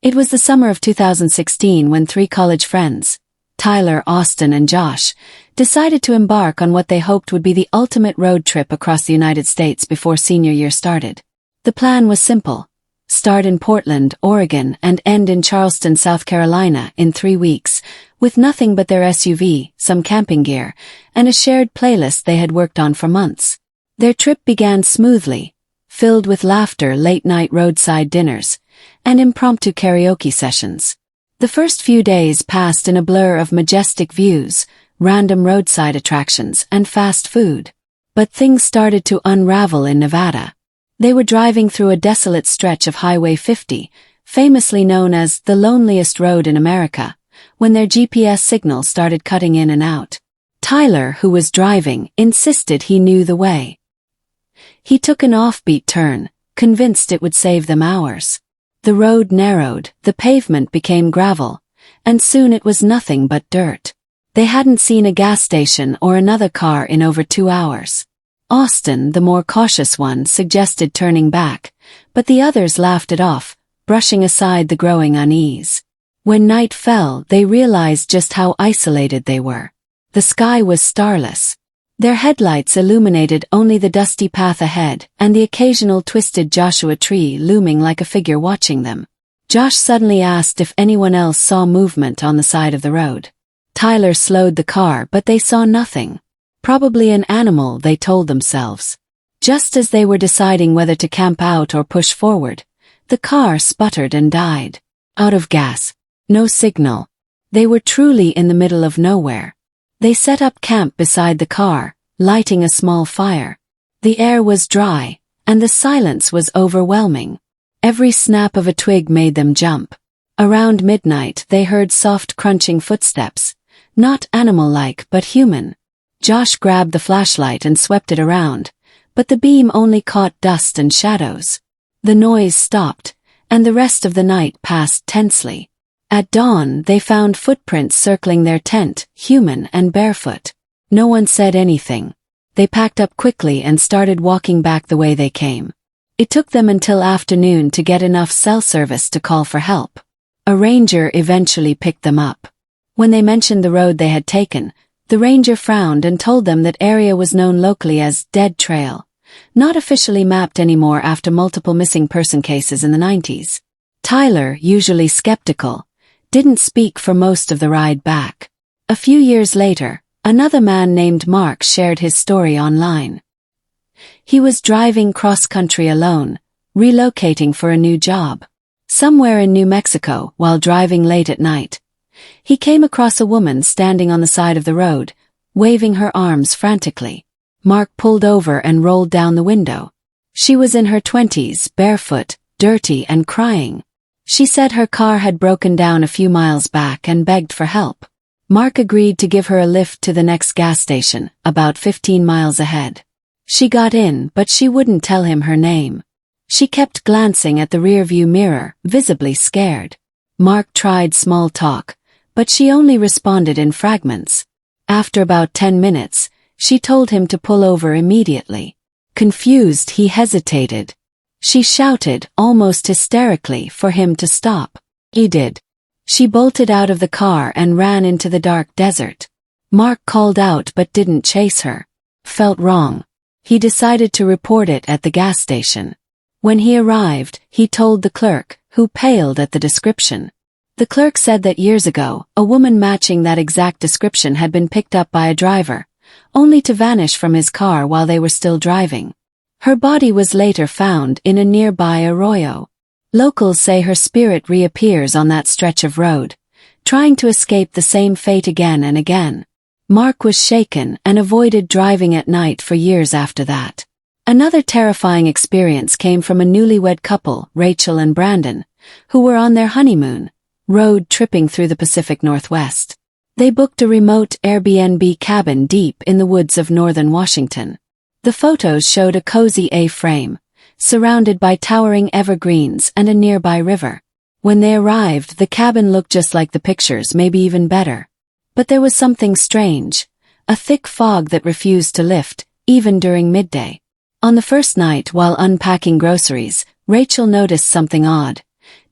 It was the summer of 2016 when three college friends, Tyler, Austin, and Josh, decided to embark on what they hoped would be the ultimate road trip across the United States before senior year started. The plan was simple: start in Portland, Oregon, and end in Charleston, South Carolina in 3 weeks, with nothing but their SUV, some camping gear, and a shared playlist they had worked on for months. Their trip began smoothly, filled with laughter, late-night roadside dinners, and impromptu karaoke sessions. The first few days passed in a blur of majestic views, random roadside attractions, and fast food. But things started to unravel in Nevada. They were driving through a desolate stretch of Highway 50, famously known as the loneliest road in America, when their GPS signal started cutting in and out. Tyler, who was driving, insisted he knew the way. He took an offbeat turn, convinced it would save them hours. The road narrowed, the pavement became gravel, and soon it was nothing but dirt. They hadn't seen a gas station or another car in over 2 hours. Austin, the more cautious one, suggested turning back, but the others laughed it off, brushing aside the growing unease. When night fell, they realized just how isolated they were. The sky was starless. Their headlights illuminated only the dusty path ahead and the occasional twisted Joshua tree looming like a figure watching them. Josh suddenly asked if anyone else saw movement on the side of the road. Tyler slowed the car, but they saw nothing. Probably an animal, they told themselves. Just as they were deciding whether to camp out or push forward, the car sputtered and died. Out of gas. No signal. They were truly in the middle of nowhere. They set up camp beside the car, lighting a small fire. The air was dry, and the silence was overwhelming. Every snap of a twig made them jump. Around midnight they heard soft crunching footsteps, not animal-like but human. Josh grabbed the flashlight and swept it around, but the beam only caught dust and shadows. The noise stopped, and the rest of the night passed tensely. At dawn, they found footprints circling their tent, human and barefoot. No one said anything. They packed up quickly and started walking back the way they came. It took them until afternoon to get enough cell service to call for help. A ranger eventually picked them up. When they mentioned the road they had taken, the ranger frowned and told them that area was known locally as Dead Trail, not officially mapped anymore after multiple missing person cases in the 90s. Tyler, usually skeptical, didn't speak for most of the ride back. A few years later, another man named Mark shared his story online. He was driving cross-country alone, relocating for a new job. Somewhere in New Mexico, while driving late at night, he came across a woman standing on the side of the road, waving her arms frantically. Mark pulled over and rolled down the window. She was in her 20s, barefoot, dirty, and crying. She said her car had broken down a few miles back and begged for help. Mark agreed to give her a lift to the next gas station, about 15 miles ahead. She got in, but she wouldn't tell him her name. She kept glancing at the rearview mirror, visibly scared. Mark tried small talk, but she only responded in fragments. After about 10 minutes, she told him to pull over immediately. Confused, he hesitated. She shouted, almost hysterically, for him to stop. He did. She bolted out of the car and ran into the dark desert. Mark called out but didn't chase her. Felt wrong. He decided to report it at the gas station. When he arrived, he told the clerk, who paled at the description. The clerk said that years ago, a woman matching that exact description had been picked up by a driver, only to vanish from his car while they were still driving. Her body was later found in a nearby arroyo. Locals say her spirit reappears on that stretch of road, trying to escape the same fate again and again. Mark was shaken and avoided driving at night for years after that. Another terrifying experience came from a newlywed couple, Rachel and Brandon, who were on their honeymoon, road tripping through the Pacific Northwest. They booked a remote Airbnb cabin deep in the woods of northern Washington. The photos showed a cozy A-frame, surrounded by towering evergreens and a nearby river. When they arrived, the cabin looked just like the pictures, maybe even better. But there was something strange, a thick fog that refused to lift, even during midday. On the first night, while unpacking groceries, Rachel noticed something odd.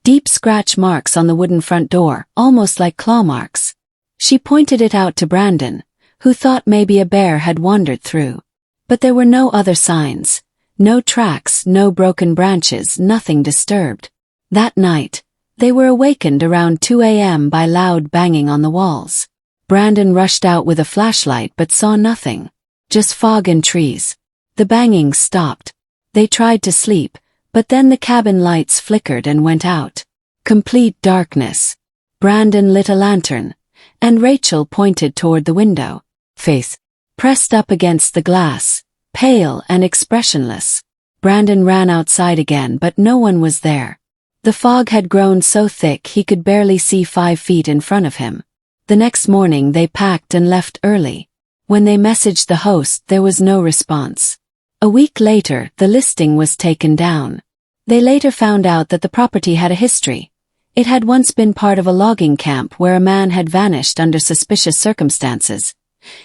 Deep scratch marks on the wooden front door, almost like claw marks. She pointed it out to Brandon, who thought maybe a bear had wandered through. But there were no other signs. No tracks, no broken branches, nothing disturbed. That night, they were awakened around 2 a.m. by loud banging on the walls. Brandon rushed out with a flashlight but saw nothing. Just fog and trees. The banging stopped. They tried to sleep, but then the cabin lights flickered and went out. Complete darkness. Brandon lit a lantern, and Rachel pointed toward the window. Face pressed up against the glass, pale and expressionless. Brandon ran outside again, but no one was there. The fog had grown so thick he could barely see 5 feet in front of him. The next morning they packed and left early. When they messaged the host, there was no response. A week later, the listing was taken down. They later found out that the property had a history. It had once been part of a logging camp where a man had vanished under suspicious circumstances.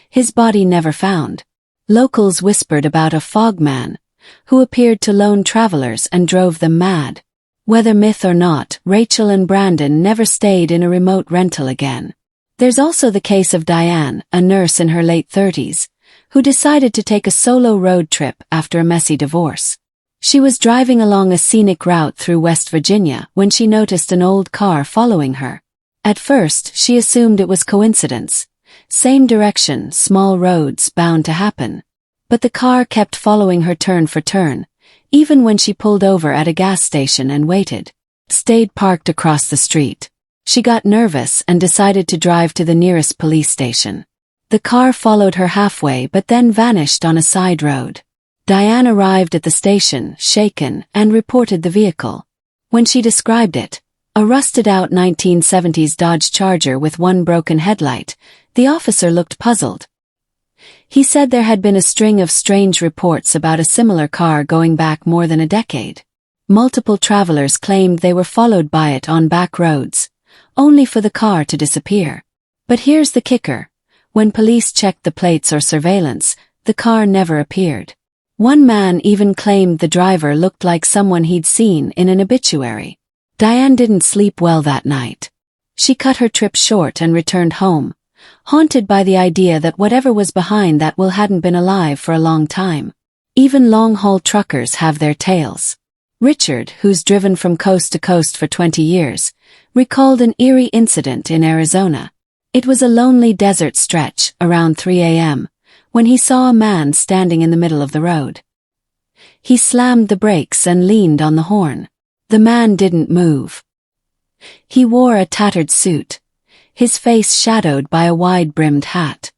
His body never found. Locals whispered about a fog man, who appeared to lone travelers and drove them mad. Whether myth or not, Rachel and Brandon never stayed in a remote rental again. There's also the case of Diane, a nurse in her late 30s, who decided to take a solo road trip after a messy divorce. She was driving along a scenic route through West Virginia when she noticed an old car following her. At first, she assumed it was coincidence. Same direction, small roads, bound to happen. But the car kept following her turn for turn, even when she pulled over at a gas station and waited. Stayed parked across the street. She got nervous and decided to drive to the nearest police station. The car followed her halfway but then vanished on a side road. Diane arrived at the station, shaken, and reported the vehicle. When she described it, a rusted-out 1970s Dodge Charger with one broken headlight, the officer looked puzzled. He said there had been a string of strange reports about a similar car going back more than a decade. Multiple travelers claimed they were followed by it on back roads, only for the car to disappear. But here's the kicker. When police checked the plates or surveillance, the car never appeared. One man even claimed the driver looked like someone he'd seen in an obituary. Diane didn't sleep well that night. She cut her trip short and returned home, haunted by the idea that whatever was behind that wheel hadn't been alive for a long time. Even long-haul truckers have their tales. Richard, who's driven from coast to coast for 20 years, recalled an eerie incident in Arizona. It was a lonely desert stretch, around 3 a.m., when he saw a man standing in the middle of the road. He slammed the brakes and leaned on the horn. The man didn't move. He wore a tattered suit, his face shadowed by a wide-brimmed hat.